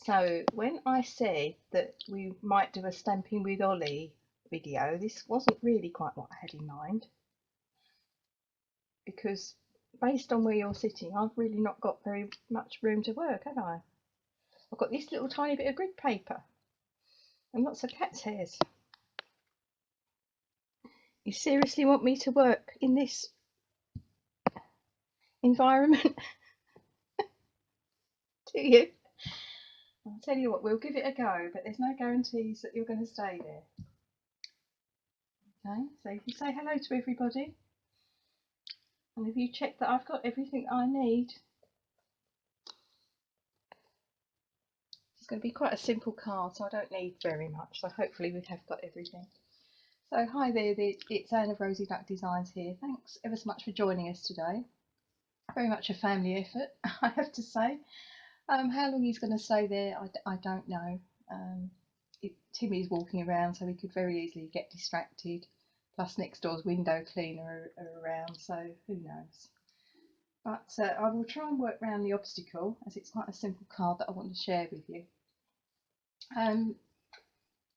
So when I said that we might do a Stamping with Ollie video, this wasn't really quite what I had in mind, because based on where you're sitting, I've really not got very much room to work, have I? I've got this little tiny bit of grid paper and lots of cat's hairs. You seriously want me to work in this environment? Do you? I'll tell you what, we'll give it a go, but there's no guarantees that you're going to stay there. Okay, so you can say hello to everybody. And have you checked that I've got everything I need? It's going to be quite a simple card, so I don't need very much. So hopefully we have got everything. So hi there, it's Anne of Rosie Duck Designs here. Thanks ever so much for joining us today. Very much a family effort, I have to say. How long he's going to stay there, I don't know. Timmy's walking around, so we could very easily get distracted. Plus next door's window cleaner are around, so who knows. But I will try and work around the obstacle, as it's quite a simple card that I want to share with you.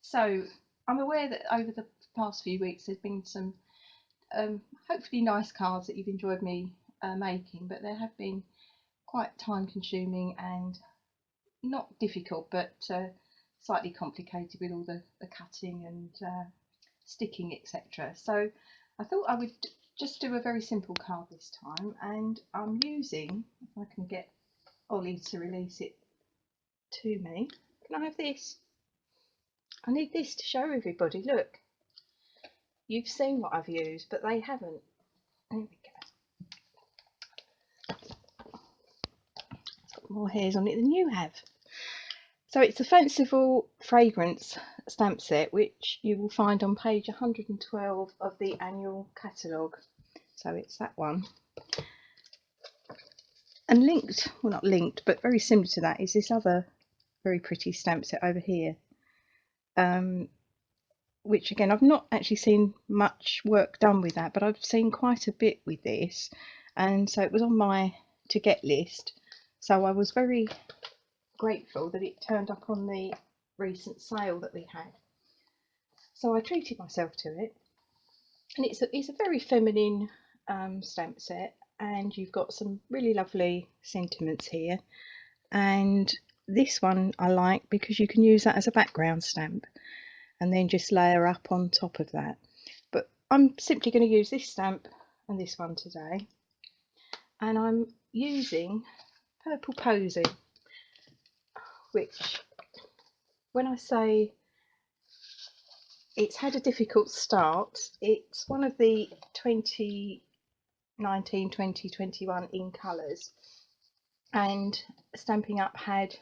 So I'm aware that over the past few weeks there's been some hopefully nice cards that you've enjoyed me making, but there have been quite time consuming and not difficult, but slightly complicated with all the cutting and sticking, etc. So I thought I would just do a very simple card this time, and I'm using, if I can get Ollie to release it to me. Can I have this? I need this to show everybody. Look, you've seen what I've used, but they haven't. There we go. It's got more hairs on it than you have. So it's a Fanciful Fragrance Stamp Set, which you will find on page 112 of the annual catalogue. So it's that one. And linked, well not linked, but very similar to that is this other very pretty stamp set over here. Which again, I've not actually seen much work done with that, but I've seen quite a bit with this. And so it was on my to get list. So I was very grateful that it turned up on the recent sale that we had. So I treated myself to it, and it's a very feminine stamp set, and you've got some really lovely sentiments here. And this one I like because you can use that as a background stamp and then just layer up on top of that. But I'm simply going to use this stamp and this one today, and I'm using Purple Posy, which, when I say it's had a difficult start, it's one of the 2019-2021 in colours, and Stampin' Up had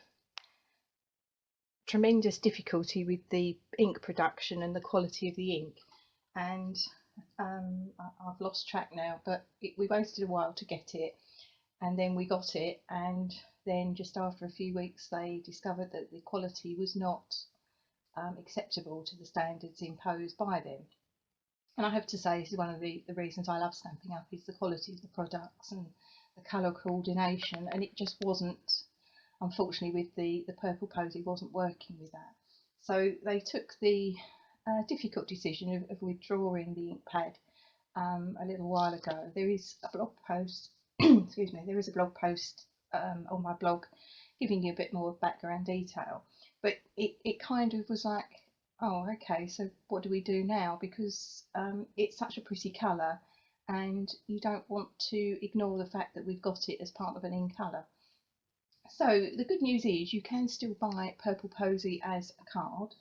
tremendous difficulty with the ink production and the quality of the ink, and I've lost track now, but we waited a while to get it, and then we got it, and then just after a few weeks they discovered that the quality was not acceptable to the standards imposed by them. And I have to say, this is one of the reasons I love Stampin' Up, is the quality of the products and the colour coordination, and it just wasn't, unfortunately, with the Purple Posy, wasn't working with that. So they took the difficult decision of withdrawing the ink pad a little while ago. There is a blog post, excuse me, there is a blog post on my blog giving you a bit more background detail, but it kind of was like, oh okay, so what do we do now, because it's such a pretty colour and you don't want to ignore the fact that we've got it as part of an in colour. So the good news is you can still buy Purple Posy as a card.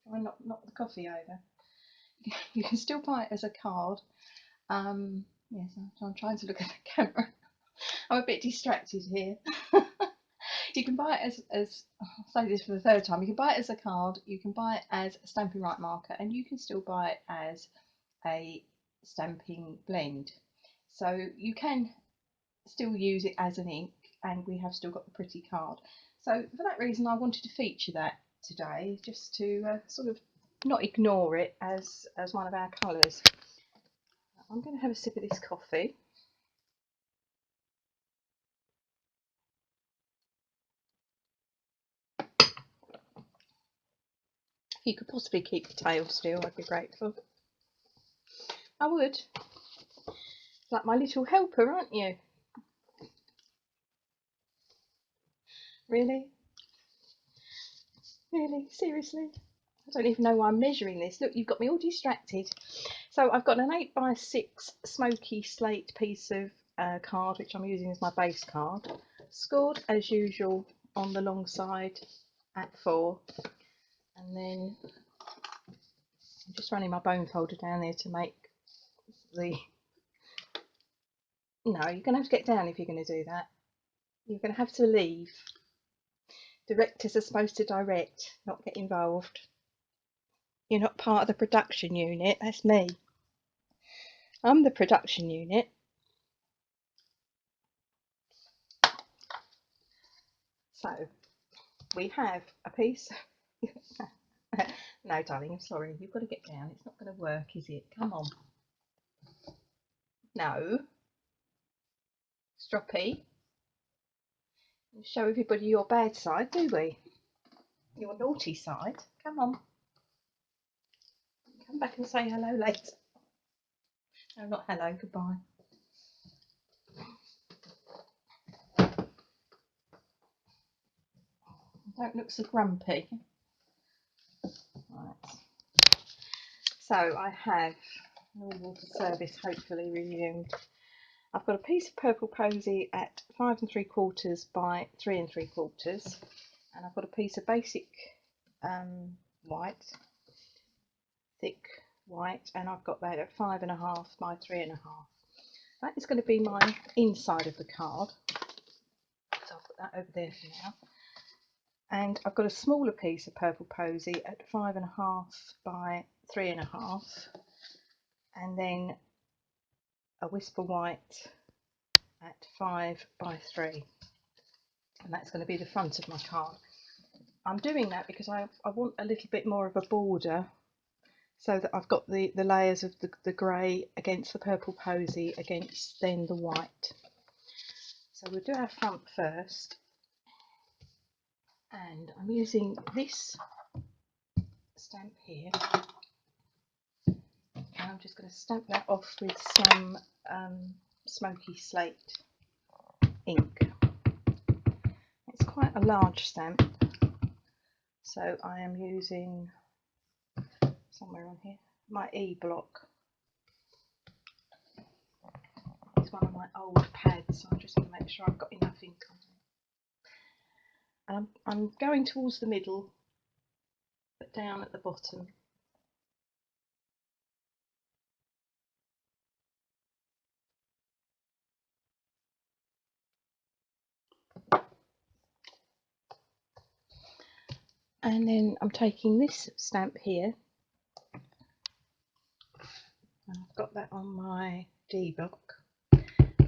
Try not knock the coffee over. You can still buy it as a card. Yes, I'm trying to look at the camera. I'm a bit distracted here. You can buy it as I'll say this for the third time, you can buy it as a card, you can buy it as a Stampin' Right marker, and you can still buy it as a stamping blend. So you can still use it as an ink, and we have still got the pretty card. So for that reason I wanted to feature that today, just to sort of not ignore it as one of our colours. I'm going to have a sip of this coffee. If you could possibly keep the tail still, I'd be grateful. I would. Like my little helper, aren't you? Really? Really? Seriously? I don't even know why I'm measuring this. Look, you've got me all distracted. So I've got an 8x6 Smoky Slate piece of card, which I'm using as my base card. Scored as usual on the long side at 4. And then I'm just running my bone folder down there to make the... No, you're going to have to get down if you're going to do that. You're going to have to leave. Directors are supposed to direct, not get involved. You're not part of the production unit, that's me. I'm the production unit. So, we have a piece. No, darling, I'm sorry. You've got to get down. It's not going to work, is it? Come on. No. Stroppy. Show everybody your bad side, do we? Your naughty side. Come on. Come back and say hello later. No, not hello. Goodbye. Don't look so grumpy. Right. So I have water service hopefully resumed. I've got a piece of Purple Posy at 5 3/4 by 3 3/4, and I've got a piece of basic white, thick white, and I've got that at 5 1/2 by 3 1/2. That is going to be my inside of the card, so I'll put that over there for now. And I've got a smaller piece of Purple Posy at 5 1/2 by 3 1/2, and then a Whisper White at 5 by 3, and that's going to be the front of my card. I'm doing that because I want a little bit more of a border, so that I've got the layers of the grey against the Purple Posy against then the white. So we'll do our front first, and I'm using this stamp here, and I'm just going to stamp that off with some Smoky Slate ink. It's quite a large stamp, so I am using, somewhere on here, my E block. It's one of my old pads, so I just want to make sure I've got enough ink on it. And I'm going towards the middle, but down at the bottom. And then I'm taking this stamp here, and I've got that on my D block.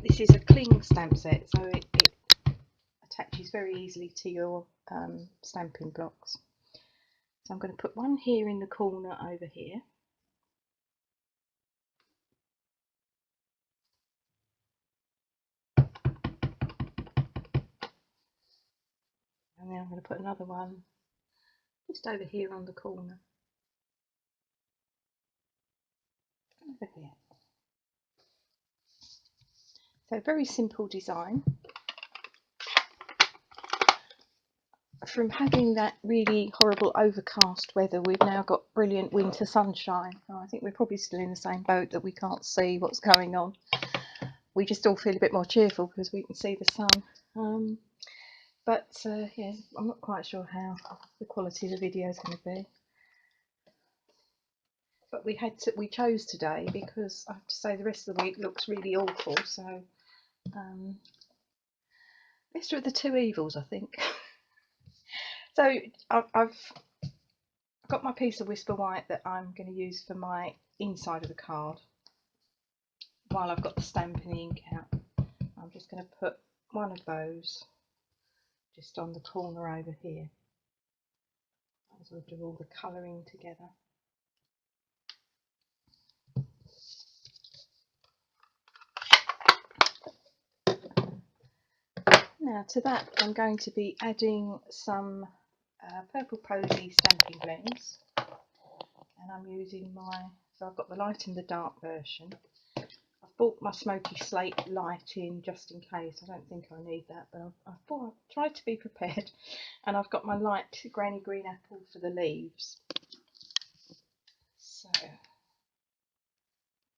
This is a cling stamp set, so it attaches very easily to your stamping blocks. So I'm going to put one here in the corner over here. And then I'm going to put another one just over here on the corner. Over here. So very simple design. From having that really horrible overcast weather, we've now got brilliant winter sunshine. So I think we're probably still in the same boat, that we can't see what's going on. We just all feel a bit more cheerful because we can see the sun. Yeah, I'm not quite sure how the quality of the video is going to be. But we chose today because I have to say the rest of the week looks really awful. So lesser of the two evils, I think. So I've got my piece of Whisper White that I'm going to use for my inside of the card. While I've got the Stampin' ink out, I'm just going to put one of those just on the corner over here, as we'll do all the colouring together. Now to that I'm going to be adding some Purple Posy stamping blends. and I'm using so I've got the light and the dark version. I've bought my Smoky Slate light in just in case. I don't think I need that, but I thought I'd try to be prepared. And I've got my light Granny Green Apple for the leaves. So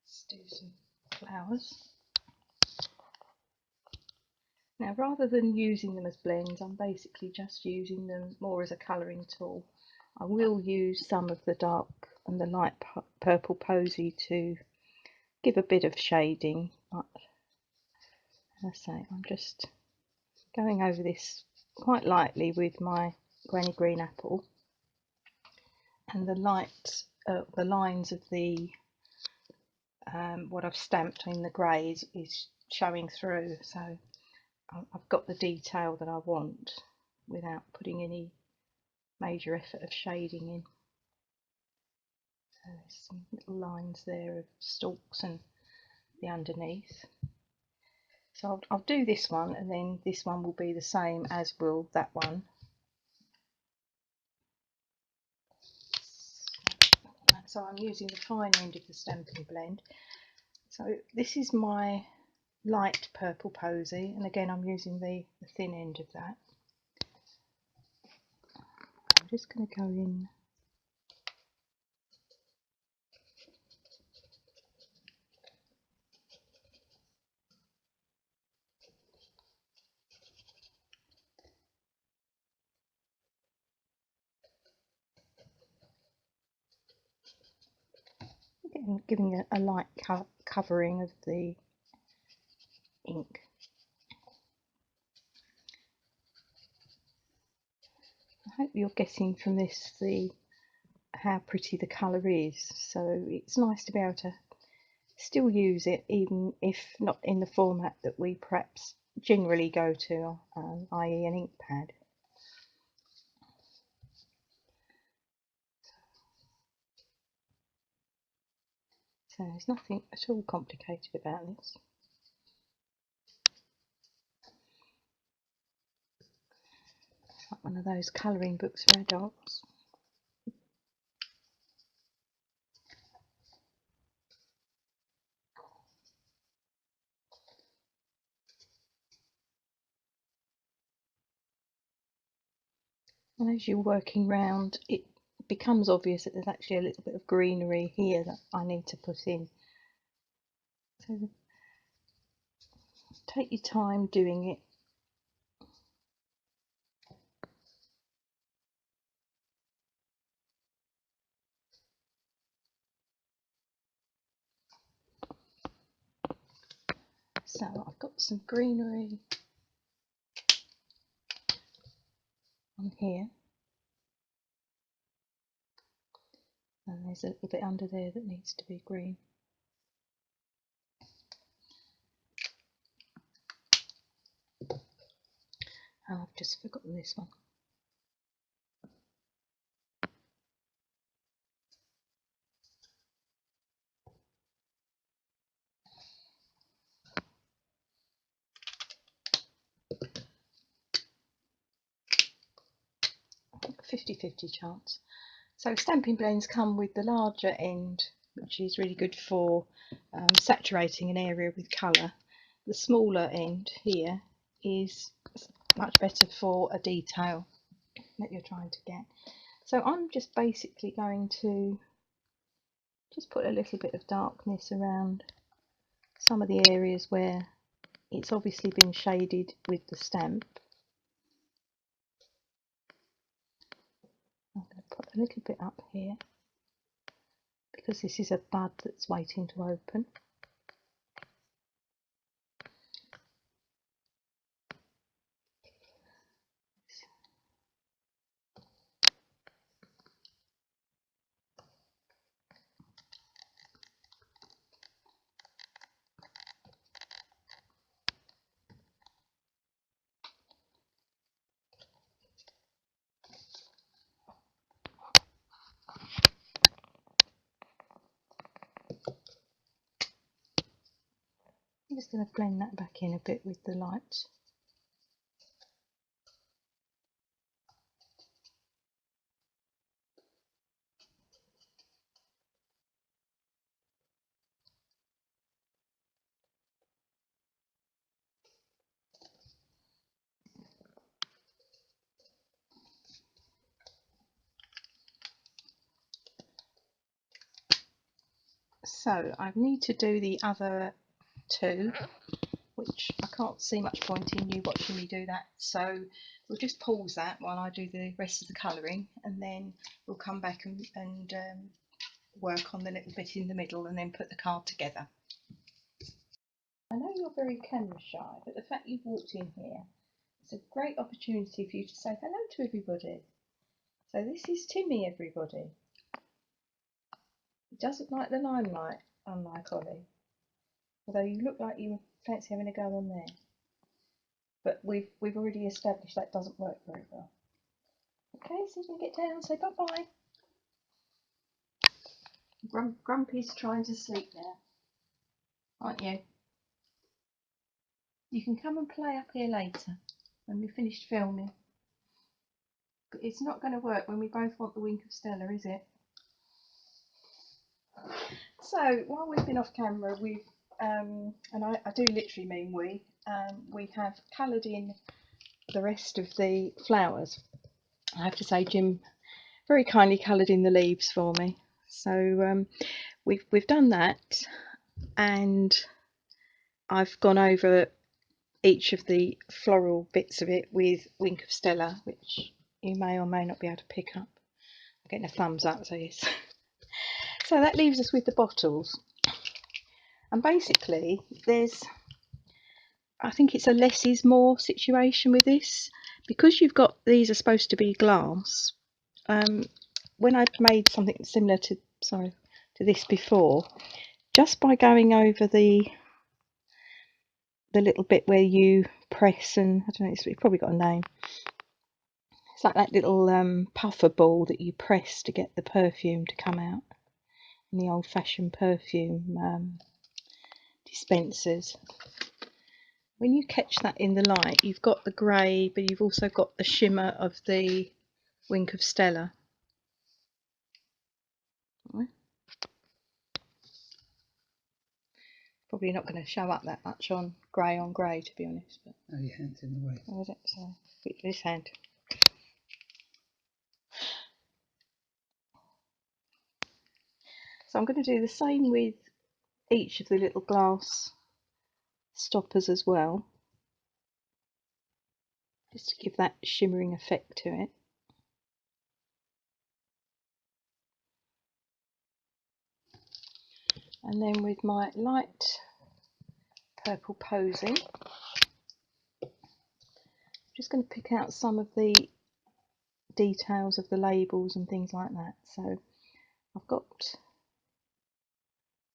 let's do some flowers. Now, rather than using them as blends, I'm basically just using them more as a colouring tool. I will use some of the dark and the light purple posy to give a bit of shading, but as I say, I'm just going over this quite lightly with my Granny Green Apple, and the light, the lines of the what I've stamped in the greys is showing through, so I've got the detail that I want without putting any major effort of shading in. So there's some little lines there of stalks and the underneath. So I'll do this one, and then this one will be the same as will that one. So I'm using the fine end of the Stampin' blend. So this is my light purple posy, and again I'm using the thin end of that. I'm just going to go in giving a light covering of the ink. I hope you're getting from this how pretty the colour is, so it's nice to be able to still use it even if not in the format that we perhaps generally go to, i.e. an ink pad. So there's nothing at all complicated about this. It's like one of those colouring books for adults. And as you're working round, it becomes obvious that there's actually a little bit of greenery here that I need to put in. So take your time doing it. So I've got some greenery on here, and there's a little bit under there that needs to be green. Oh, I've just forgotten this one. I think 50-50 chance. So Stampin' blends come with the larger end, which is really good for saturating an area with colour. The smaller end here is much better for a detail that you're trying to get. So I'm just basically going to just put a little bit of darkness around some of the areas where it's obviously been shaded with the stamp. I'm going to put a little bit up here because this is a bud that's waiting to open. I'm just going to blend that back in a bit with the light. So I need to do the other two, which I can't see much point in you watching me do that, so we'll just pause that while I do the rest of the colouring, and then we'll come back and work on the little bit in the middle and then put the card together. I know you're very camera shy, but the fact you've walked in here, it's a great opportunity for you to say hello to everybody. So this is Timmy, everybody. He doesn't like the limelight, unlike Ollie, although you look like you fancy having a go on there. But we've already established that doesn't work very well. Okay, so you can get down and say bye-bye. Grumpy's trying to sleep now, aren't you? You can come and play up here later when we've finished filming. But it's not going to work when we both want the wink of Stella, is it? So while we've been off camera, we've and I do literally mean we have coloured in the rest of the flowers. I have to say Jim very kindly coloured in the leaves for me. So we've done that, and I've gone over each of the floral bits of it with Wink of Stella, which you may or may not be able to pick up. I'm getting a thumbs up, so yes. So that leaves us with the bottles, and basically I think it's a less is more situation with this, because you've got, these are supposed to be glass. When I'd made something similar to this before, just by going over the little bit where you press, and I don't know, it's probably got a name. It's like that little puffer ball that you press to get the perfume to come out in the old-fashioned perfume dispensers. When you catch that in the light, you've got the grey, but you've also got the shimmer of the Wink of Stella. Probably not going to show up that much on grey, to be honest. But oh, your hand's in the way. Oh, is it? So this hand. So I'm going to do the same with each of the little glass stoppers as well, just to give that shimmering effect to it. And then with my light purple Posy, I'm just going to pick out some of the details of the labels and things like that. So I've got,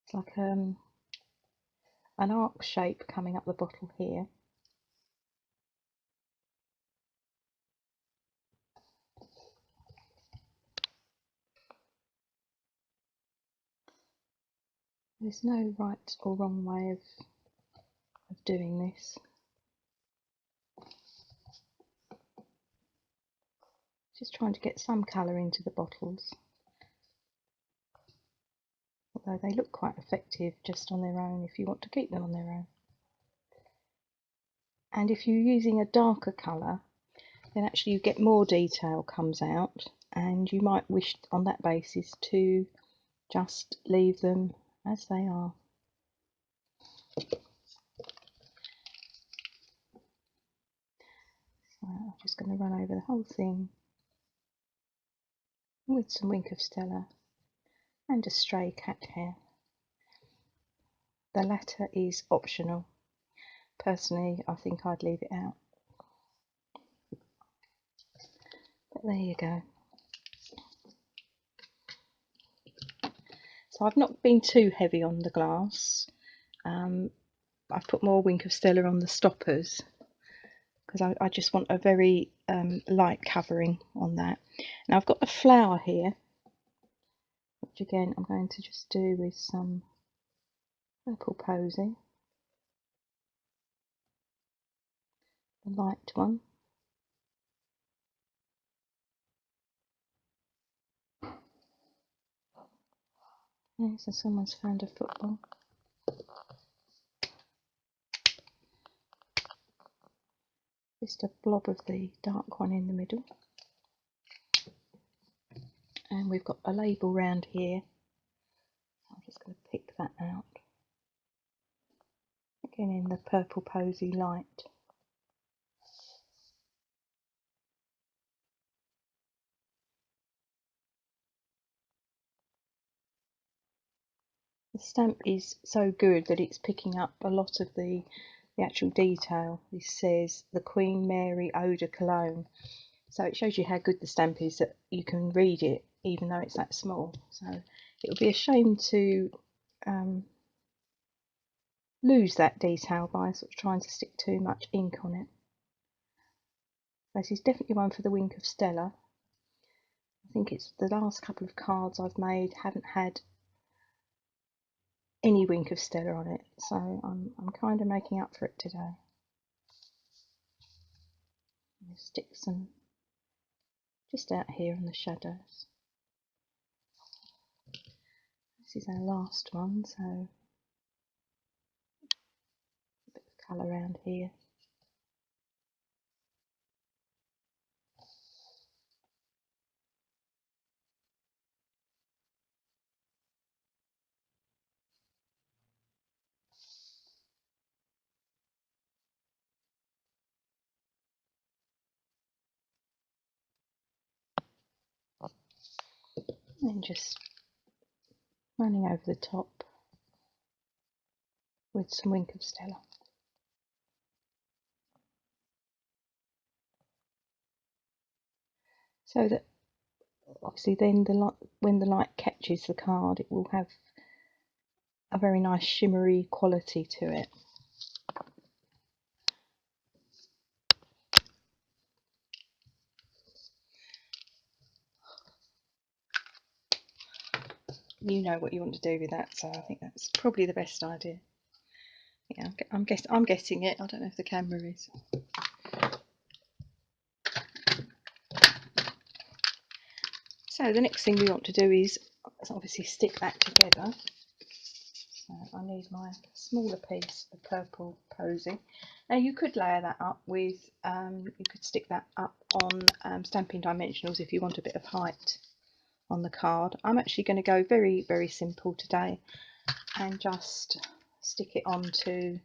it's like an arc shape coming up the bottle here. There's no right or wrong way of doing this. Just trying to get some colour into the bottles, although they look quite effective just on their own if you want to keep them on their own. And if you're using a darker colour, then actually you get more detail comes out, and you might wish on that basis to just leave them as they are. So I'm just going to run over the whole thing with some Wink of Stella and a stray cat hair. The latter is optional. Personally, I think I'd leave it out. But there you go. So I've not been too heavy on the glass. I've put more Wink of Stella on the stoppers because I just want a very light covering on that. Now I've got the flower here, which again I'm going to just do with some purple Posy, the light one. Yeah, so someone's found a football. Just a blob of the dark one in the middle. And we've got a label round here. I'll just going to pick that out. Again in the Purple Posy light. The stamp is so good that it's picking up a lot of the actual detail. This says the Queen Mary Eau de Cologne. So it shows you how good the stamp is, that you can read it even though it's that small. So it would be a shame to lose that detail by sort of trying to stick too much ink on it. This is definitely one for the Wink of Stella. I think it's the last couple of cards I've made haven't had any Wink of Stella on it, so I'm kind of making up for it today. I'll stick some just out here in the shadows. This is our last one, so a bit of colour around here. And just running over the top with some Wink of Stella. So that obviously then when the light catches the card, it will have a very nice shimmery quality to it. You know what you want to do with that, so I think that's probably the best idea. Yeah, I'm getting it. I don't know if the camera is. So the next thing we want to do is obviously stick that together. So I need my smaller piece of Purple Posy. Now you could layer that up with, you could stick that up on Stampin' Dimensionals if you want a bit of height on the card. I'm actually going to go very, very simple today and just stick it onto,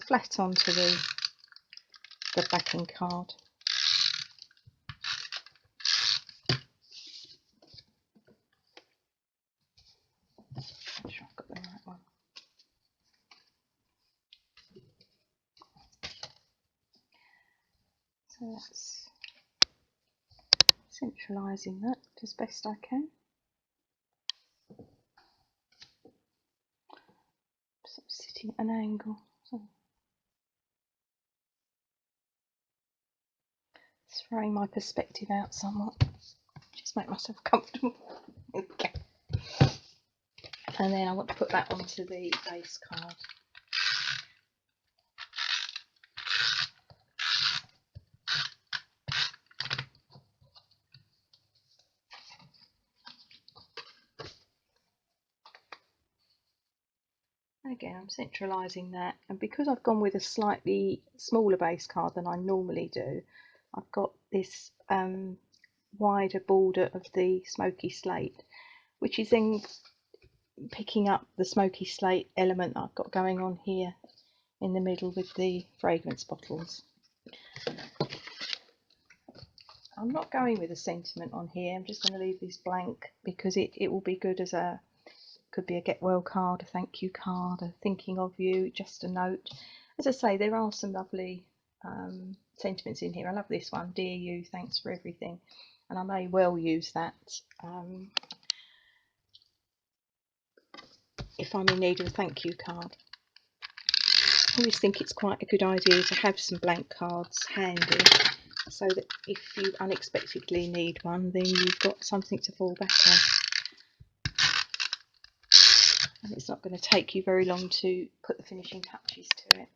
flat onto the backing card. Make sure I've got the right one. So that's centralising that as best I can. Sort of sitting at an angle. So throwing my perspective out somewhat. Just make myself comfortable. Okay. And then I want to put that onto the base card. Again, I'm centralising that, and because I've gone with a slightly smaller base card than I normally do, I've got this wider border of the Smoky Slate, which is then picking up the Smoky Slate element I've got going on here in the middle with the fragrance bottles. I'm not going with a sentiment on here, I'm just going to leave this blank because it will be good as a, could be a get well card, a thank you card, a thinking of you, just a note. As I say, there are some lovely sentiments in here. I love this one, dear you, thanks for everything, and I may well use that if I'm in need of a thank you card. I always think it's quite a good idea to have some blank cards handy, so that if you unexpectedly need one, then you've got something to fall back on. And it's not going to take you very long to put the finishing touches to it.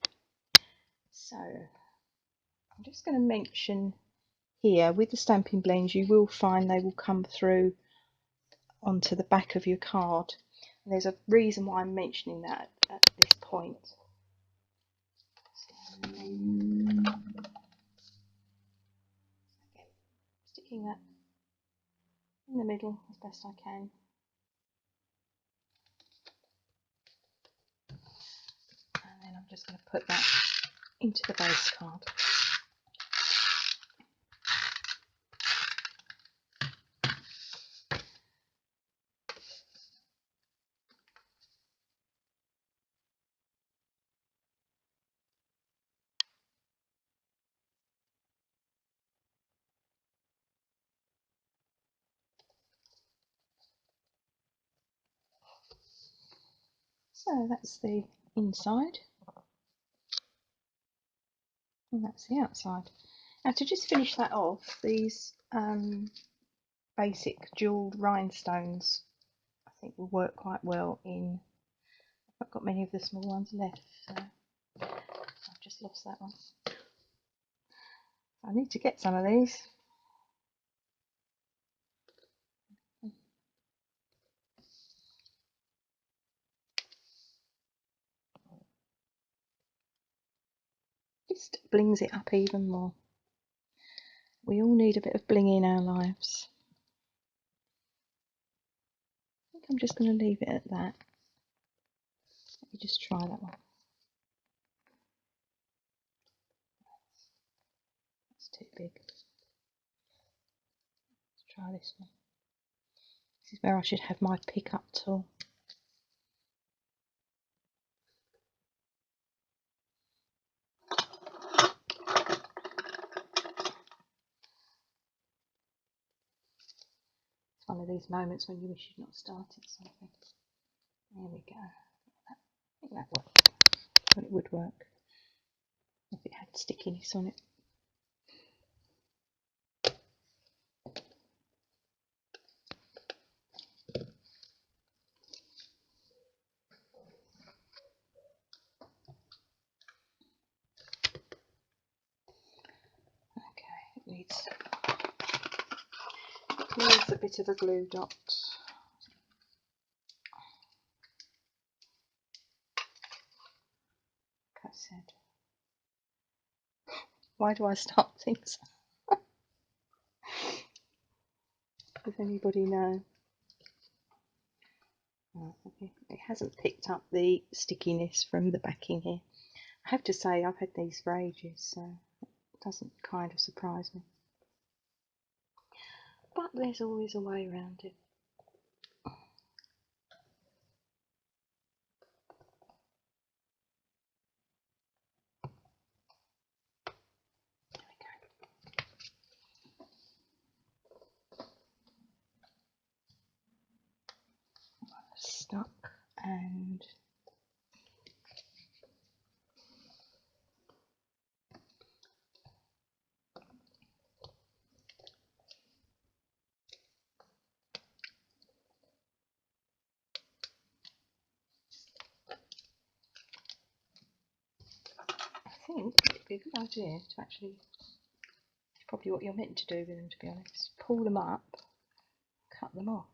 So I'm just going to mention here, with the stamping blends, you will find they will come through onto the back of your card. And there's a reason why I'm mentioning that at this point. So, sticking that in the middle as best I can. just going to put that into the base card. So that's the inside, and that's the outside. Now to just finish that off, these basic jewelled rhinestones I think will work quite well in. I've got many of the small ones left, so I've just lost that one. I need to get some of these. Just blings it up even more. We all need a bit of bling in our lives. I think I'm just going to leave it at that. Let me just try that one. That's too big. Let's try this one. This is where I should have my pick-up tool. It's one of these moments when you wish you'd not started something. There we go. I think that worked. Well, it would work if it had stickiness on it. Needs a bit of a glue dot. Like I said, why do I start things? Does anybody know? Oh, okay. It hasn't picked up the stickiness from the backing here. I have to say I've had these for ages, so it doesn't kind of surprise me. But there's always a way around it. There we go. Stuck, and I think it'd be a good idea to actually, it's probably what you're meant to do with them, to be honest, pull them up, cut them off.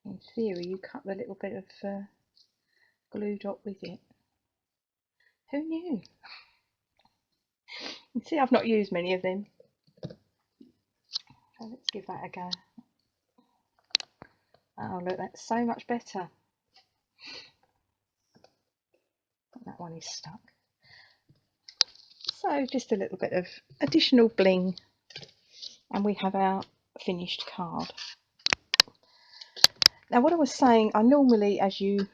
In theory, you cut the little bit of glue dot with it. Who knew? You see, I've not used many of them. So let's give that a go. Oh look, that's so much better. That one is stuck. So just a little bit of additional bling, and we have our finished card. Now what I was saying, I normally, as you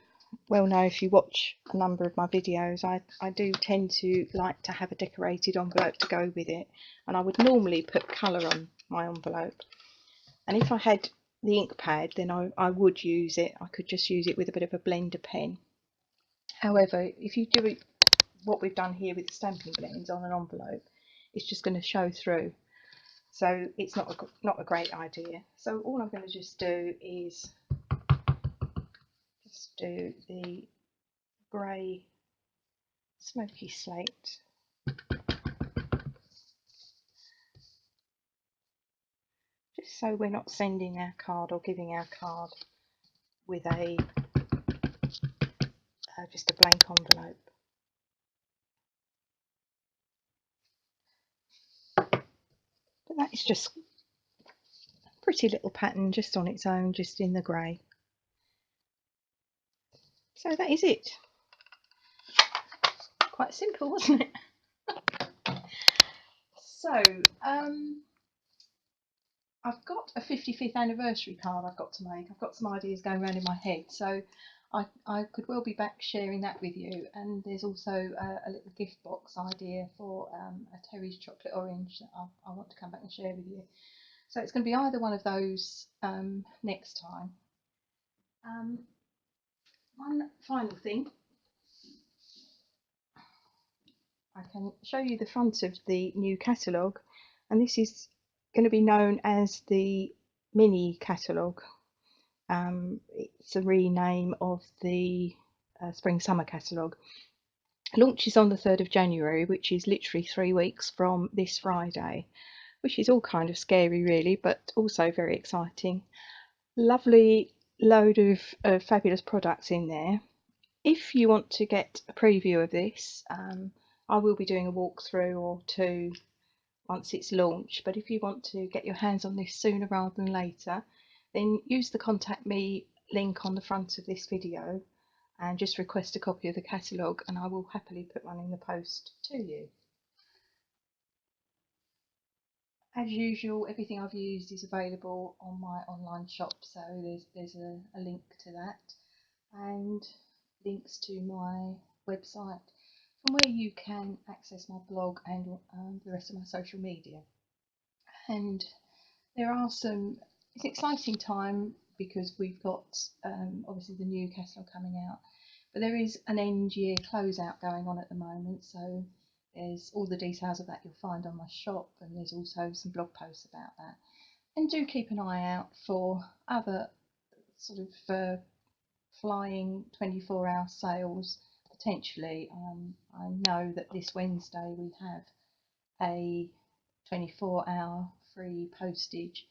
well know if you watch a number of my videos, I do tend to like to have a decorated envelope to go with it, and I would normally put colour on my envelope, and if I had the ink pad then I would use it. I could just use it with a bit of a blender pen. However, if you do it what we've done here with the stamping blends on an envelope, it's just going to show through, so it's not a great idea. So all I'm going to just do is do the grey Smoky Slate, just so we're not sending our card or giving our card with a just a blank envelope. But that is just a pretty little pattern just on its own, just in the grey. So that is it. quite simple, wasn't it? So I've got a 55th anniversary card I've got to make. I've got some ideas going around in my head, so I could well be back sharing that with you. And there's also a little gift box idea for a Terry's chocolate orange that I want to come back and share with you. So it's going to be either one of those next time. One final thing, I can show you the front of the new catalogue, and this is going to be known as the mini catalogue. It's a rename of the spring summer catalogue. Launches on the 3rd of January, which is literally 3 weeks from this Friday, which is all kind of scary really, but also very exciting. Lovely load of fabulous products in there. If you want to get a preview of this, I will be doing a walkthrough or two once it's launched, but if you want to get your hands on this sooner rather than later, then use the contact me link on the front of this video and just request a copy of the catalogue, and I will happily put one in the post to you. As usual, everything I've used is available on my online shop, so there's a link to that, and links to my website from where you can access my blog and the rest of my social media. And there are it's an exciting time because we've got obviously the new catalogue coming out, but there is an end year closeout going on at the moment, so there's all the details of that you'll find on my shop, and there's also some blog posts about that. And do keep an eye out for other sort of flying 24-hour sales potentially. I know that this Wednesday we have a 24-hour free postage,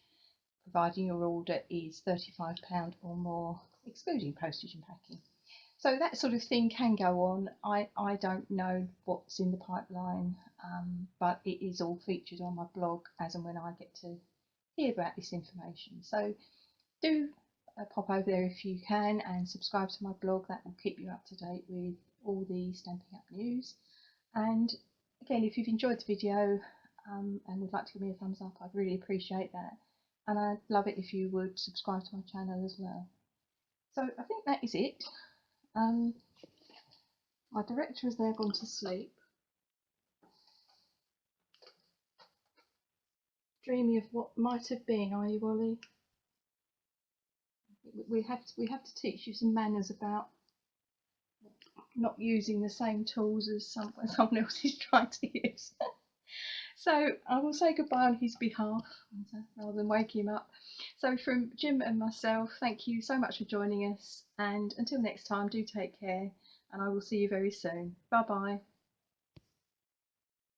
providing your order is £35 or more, excluding postage and packing. So that sort of thing can go on. I don't know what's in the pipeline, but it is all featured on my blog as and when I get to hear about this information. So do pop over there if you can and subscribe to my blog. That will keep you up to date with all the Stampin' Up news. And again, if you've enjoyed the video and would like to give me a thumbs up, I'd really appreciate that. And I'd love it if you would subscribe to my channel as well. So I think that is it. My director has there gone to sleep, dreaming of what might have been. Are you, Ollie? We have to teach you some manners about not using the same tools as someone else is trying to use. So I will say goodbye on his behalf rather than wake him up. So from Jim and myself, thank you so much for joining us, and until next time, do take care, and I will see you very soon. Bye bye.